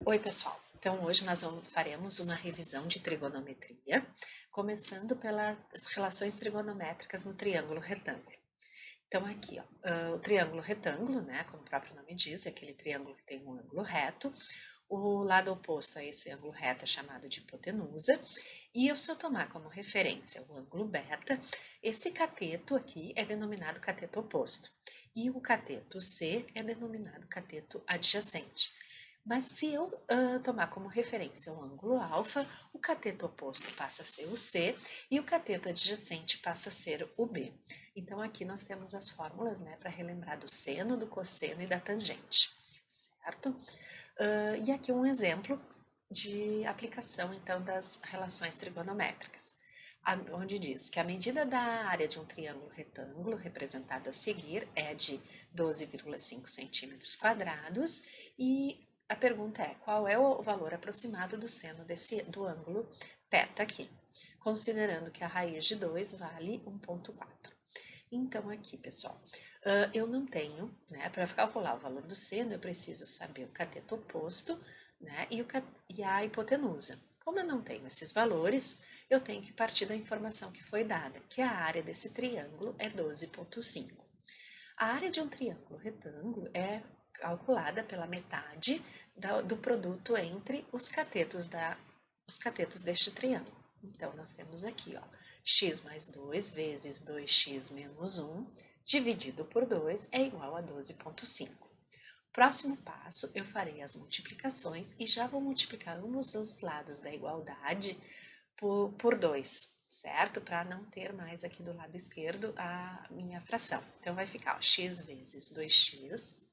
Oi, pessoal. Então, hoje nós faremos uma revisão de trigonometria, começando pelas relações trigonométricas no triângulo retângulo. Então, aqui, ó, o triângulo retângulo, né, como o próprio nome diz, é aquele triângulo que tem um ângulo reto. O lado oposto a esse ângulo reto é chamado de hipotenusa. E se eu tomar como referência o ângulo beta, esse cateto aqui é denominado cateto oposto. E o cateto C é denominado cateto adjacente. Mas se eu tomar como referência o ângulo alfa, o cateto oposto passa a ser o C e o cateto adjacente passa a ser o B. Então aqui nós temos as fórmulas, né, para relembrar do seno, do cosseno e da tangente, certo? E aqui um exemplo de aplicação então das relações trigonométricas, onde diz que a medida da área de um triângulo retângulo representado a seguir é de 12,5 centímetros quadrados e a pergunta é, qual é o valor aproximado do seno do ângulo θ aqui, considerando que a raiz de 2 vale 1,4. Então, aqui, pessoal, eu não tenho, né, para calcular o valor do seno, eu preciso saber o cateto oposto, né, e a hipotenusa. Como eu não tenho esses valores, eu tenho que partir da informação que foi dada, que a área desse triângulo é 12,5. A área de um triângulo retângulo é calculada pela metade do produto entre os catetos deste triângulo. Então, nós temos aqui, ó, x mais 2 vezes 2x menos 1 dividido por 2 é igual a 12,5. Próximo passo, eu farei as multiplicações e já vou multiplicar ambos os lados da igualdade por 2, certo? Para não ter mais aqui do lado esquerdo a minha fração. Então, vai ficar ó, x vezes 2x,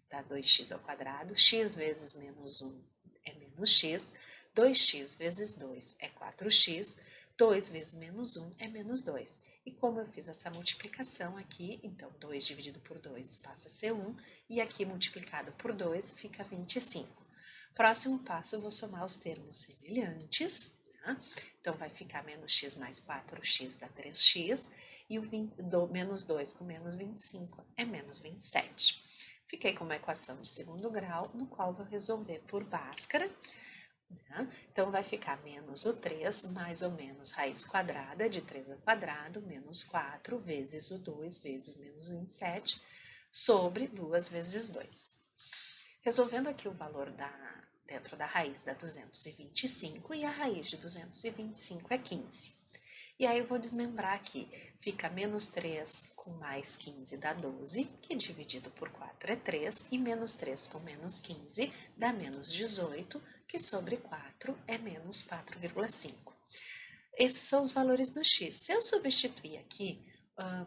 dá 2x ao quadrado, x vezes menos 1 é menos x, 2x vezes 2 é 4x, 2 vezes menos 1 é menos 2. E como eu fiz essa multiplicação aqui, então 2 dividido por 2 passa a ser 1, e aqui multiplicado por 2 fica 25. Próximo passo, eu vou somar os termos semelhantes, tá? Então, vai ficar menos x mais 4x dá 3x, e menos 2 com menos 25 é menos 27. Fiquei com uma equação de segundo grau, no qual vou resolver por Bhaskara, né? Então, vai ficar menos o 3 mais ou menos raiz quadrada de 3 ao quadrado, menos 4 vezes o 2 vezes o menos 27, sobre 2 vezes 2. Resolvendo aqui o valor dentro da raiz dá 225 e a raiz de 225 é 15. E aí eu vou desmembrar aqui, fica menos 3 com mais 15 dá 12, que dividido por 4 é 3, e menos 3 com menos 15 dá menos 18, que sobre 4 é menos 4,5. Esses são os valores do x. Se eu substituir aqui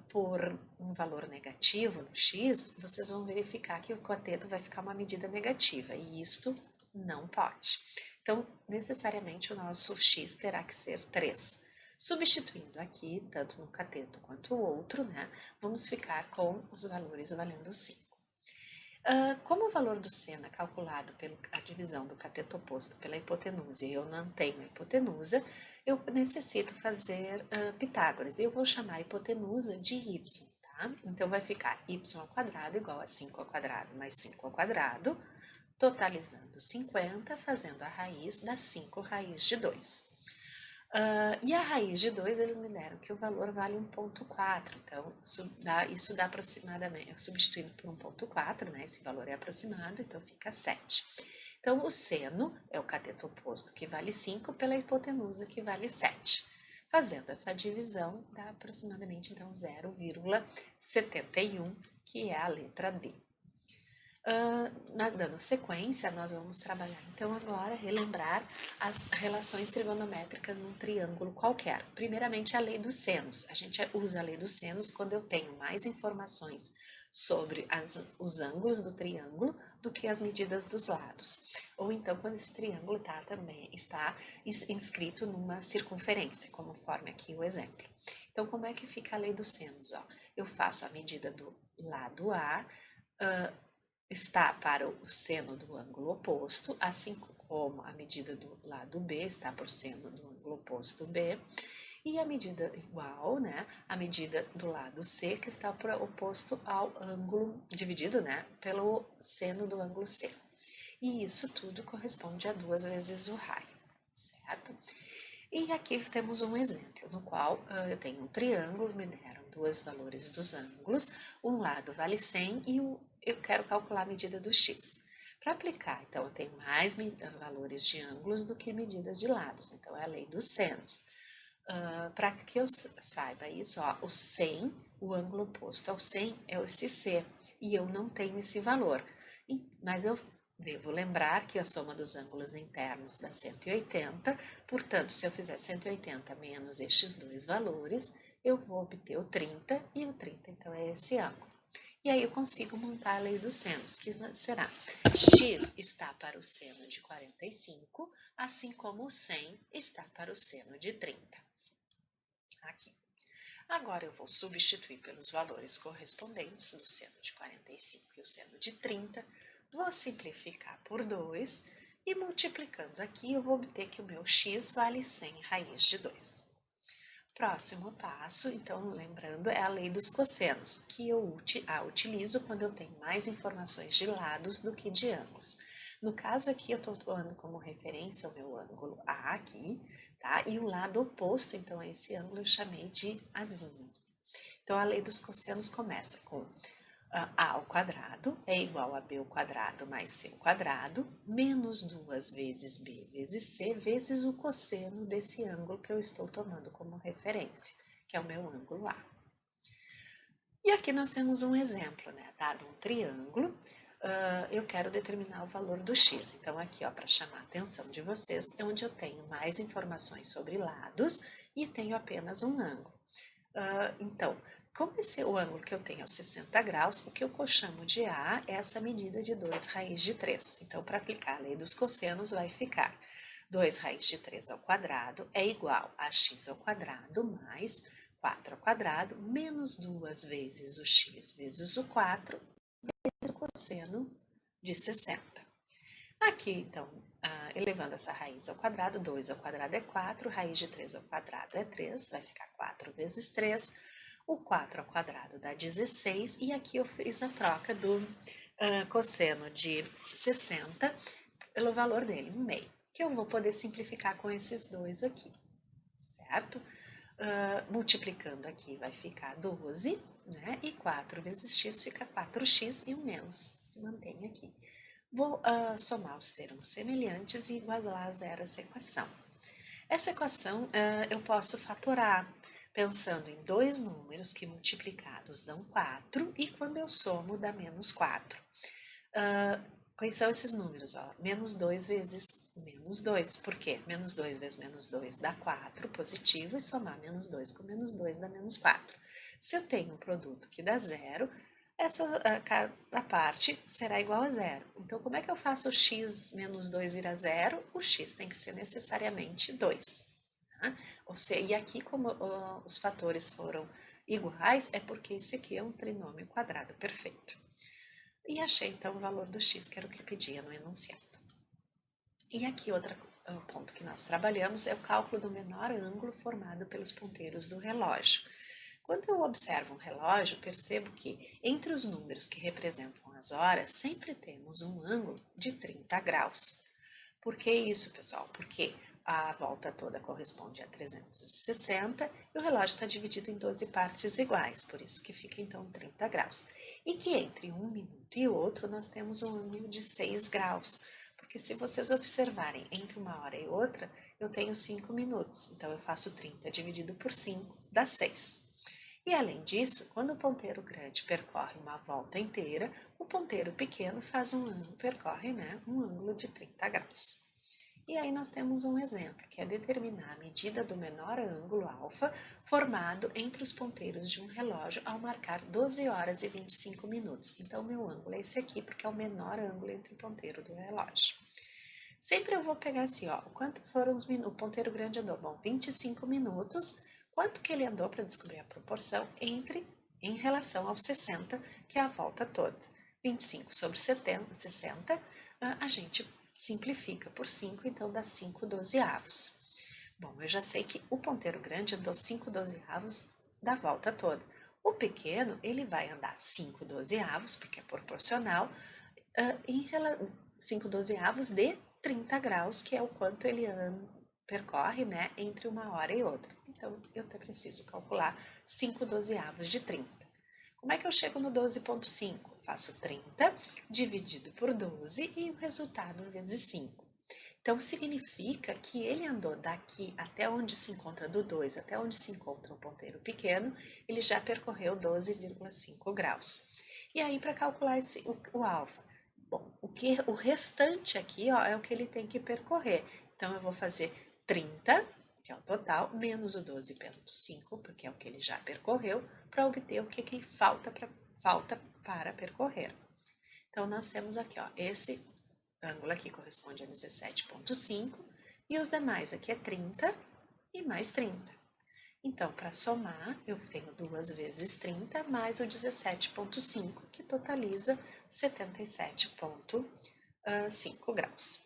por um valor negativo no x, vocês vão verificar que o cateto vai ficar uma medida negativa, e isto não pode. Então, necessariamente, o nosso x terá que ser 3. Substituindo aqui, tanto no cateto quanto o outro, né, vamos ficar com os valores valendo 5. Como o valor do seno é calculado pela divisão do cateto oposto pela hipotenusa e eu não tenho a hipotenusa, eu necessito fazer Pitágoras. Eu vou chamar a hipotenusa de y, tá? Então, vai ficar y ao quadrado igual a 5 ao quadrado mais 5 ao quadrado, totalizando 50, fazendo a raiz das 5 raiz de 2. E a raiz de 2, eles me deram que o valor vale 1,4, então isso dá aproximadamente, substituindo por 1,4, né, esse valor é aproximado, então fica 7. Então, o seno é o cateto oposto, que vale 5, pela hipotenusa, que vale 7. Fazendo essa divisão, dá aproximadamente, então, 0,71, que é a letra D. Dando sequência, nós vamos trabalhar então agora, relembrar as relações trigonométricas num triângulo qualquer. Primeiramente, a lei dos senos. A gente usa a lei dos senos quando eu tenho mais informações sobre os ângulos do triângulo do que as medidas dos lados. Ou então, quando esse triângulo também está inscrito numa circunferência, como forma aqui o exemplo. Então, como é que fica a lei dos senos? Ó, eu faço a medida do lado A, está para o seno do ângulo oposto, assim como a medida do lado B está para o seno do ângulo oposto B, e a medida igual, né, a medida do lado C, que está oposto ao ângulo, dividido, né, pelo seno do ângulo C. E isso tudo corresponde a 2 vezes o raio, certo? E aqui temos um exemplo no qual eu tenho um triângulo, me deram dois valores dos ângulos, um lado vale 100 e eu quero calcular a medida do x. Para aplicar, então, eu tenho mais valores de ângulos do que medidas de lados, então é a lei dos senos. Para que eu saiba isso, ó, o 100, o ângulo oposto ao 100 é esse C, e eu não tenho esse valor. Mas eu devo lembrar que a soma dos ângulos internos dá 180, portanto, se eu fizer 180 menos estes dois valores, eu vou obter o 30, e o 30 então é esse ângulo. E aí eu consigo montar a lei dos senos, que será x está para o seno de 45, assim como o 100 está para o seno de 30. Aqui. Agora eu vou substituir pelos valores correspondentes do seno de 45 e o seno de 30, vou simplificar por 2 e multiplicando aqui eu vou obter que o meu x vale 100 raiz de 2. Próximo passo, então lembrando, é a lei dos cossenos, que eu utilizo quando eu tenho mais informações de lados do que de ângulos. No caso aqui eu estou tomando como referência o meu ângulo A aqui, tá? E o lado oposto, então, a esse ângulo eu chamei de Azinho. Então a lei dos cossenos começa com a ao quadrado é igual a b ao quadrado mais c ao quadrado, menos 2 vezes b vezes c, vezes o cosseno desse ângulo que eu estou tomando como referência, que é o meu ângulo A. E aqui nós temos um exemplo, né? Dado um triângulo, eu quero determinar o valor do x. Então aqui, ó, para chamar a atenção de vocês, é onde eu tenho mais informações sobre lados e tenho apenas um ângulo. Então, como o ângulo que eu tenho é os 60 graus, o que eu chamo de A é essa medida de 2 raiz de 3. Então, para aplicar a lei dos cossenos, vai ficar 2 raiz de 3 ao quadrado é igual a x ao quadrado mais 4 ao quadrado menos 2 vezes o x vezes o 4 vezes o cosseno de 60. Aqui, então, elevando essa raiz ao quadrado, 2 ao quadrado é 4, raiz de 3 ao quadrado é 3, vai ficar 4 vezes 3, o 4 ao quadrado dá 16, e aqui eu fiz a troca do cosseno de 60 pelo valor dele, 1/2, que eu vou poder simplificar com esses dois aqui, certo? Multiplicando aqui vai ficar 12, né? E 4 vezes x fica 4x e o menos se mantém aqui. Vou somar os termos semelhantes e igualar a zero essa equação. Essa equação eu posso fatorar, pensando em dois números que multiplicados dão 4 e quando eu somo dá menos 4. Quais são esses números? Ó? Menos 2 vezes menos 2. Por quê? Menos 2 vezes menos 2 dá 4, positivo, e somar menos 2 com menos 2 dá menos 4. Se eu tenho um produto que dá zero, cada parte será igual a zero. Então, como é que eu faço o x menos 2 virar zero? O x tem que ser necessariamente 2. Tá? E aqui, como os fatores foram iguais, é porque esse aqui é um trinômio quadrado perfeito. E achei, então, o valor do x, que era o que pedia no enunciado. E aqui, outro ponto que nós trabalhamos é o cálculo do menor ângulo formado pelos ponteiros do relógio. Quando eu observo um relógio, percebo que entre os números que representam as horas, sempre temos um ângulo de 30 graus. Por que isso, pessoal? Porque a volta toda corresponde a 360 e o relógio está dividido em 12 partes iguais, por isso que fica então 30 graus. E que entre um minuto e outro nós temos um ângulo de 6 graus, porque se vocês observarem entre uma hora e outra, eu tenho 5 minutos, então eu faço 30 dividido por 5, dá 6. E além disso, quando o ponteiro grande percorre uma volta inteira, o ponteiro pequeno percorre um ângulo de 30 graus. E aí nós temos um exemplo, que é determinar a medida do menor ângulo alfa formado entre os ponteiros de um relógio ao marcar 12 horas e 25 minutos. Então, meu ângulo é esse aqui, porque é o menor ângulo entre o ponteiro do relógio. Sempre eu vou pegar assim, ó, quanto foram os minutos, o ponteiro grande andou, bom, 25 minutos, quanto que ele andou para descobrir a proporção em relação aos 60, que é a volta toda. 25 sobre 60, a gente simplifica por 5, então dá 5 dozeavos. Bom, eu já sei que o ponteiro grande andou 5 dozeavos da volta toda. O pequeno, ele vai andar 5 dozeavos, porque é proporcional, 5/12 de 30 graus, que é o quanto ele percorre, né, entre uma hora e outra. Então, eu até preciso calcular 5/12 de 30. Como é que eu chego no 12,5? Faço 30 dividido por 12 e o resultado vezes 5. Então, significa que ele andou daqui até onde se encontra do 2, até onde se encontra o ponteiro pequeno, ele já percorreu 12,5 graus. E aí, para calcular o alfa, bom, o restante aqui, ó, é o que ele tem que percorrer. Então, eu vou fazer 30, que é o total, menos o 12,5, porque é o que ele já percorreu, para obter o que falta para percorrer. Então, nós temos aqui, ó, esse ângulo aqui corresponde a 17,5 e os demais aqui é 30 e mais 30. Então, para somar, eu tenho 2 vezes 30 mais o 17,5, que totaliza 77,5 graus.